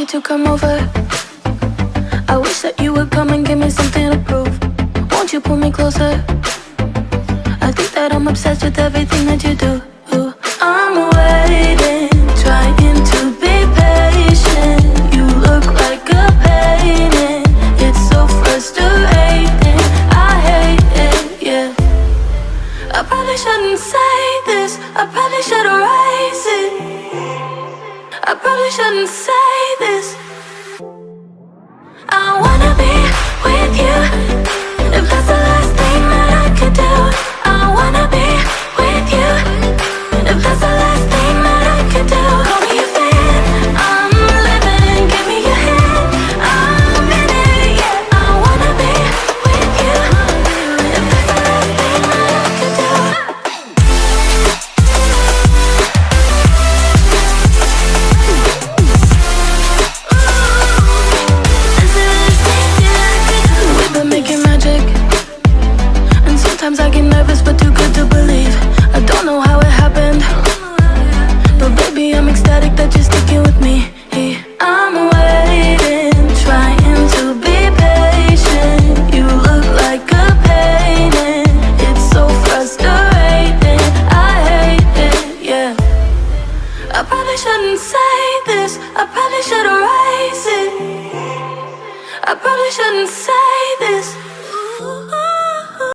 To come over, I wish that you would come and give me something to prove. Won't you pull me closer? I think that I'm obsessed with everything that you do. I'm waiting, trying to be patient. You look like a painting, it's so frustrating. I hate it, yeah. I probably shouldn't say this, I probably should erase it. I probably shouldn't say this. I wanna be with you, if that's the last thing that I could do. I wanna be with you, if that's the last thing that I could do. Call me a fan, I'm living, give me your hand, I'm in it, yeah. I wanna be with you, if that's the last thing that I could do. Making magic, and sometimes I get nervous but too good to believe. I don't know how it happened, but baby I'm ecstatic that you're sticking with me. I'm waiting, trying to be patient. You look like a painting, it's so frustrating. I hate it, yeah. I probably shouldn't say this, I probably should erase it. I probably shouldn't say this.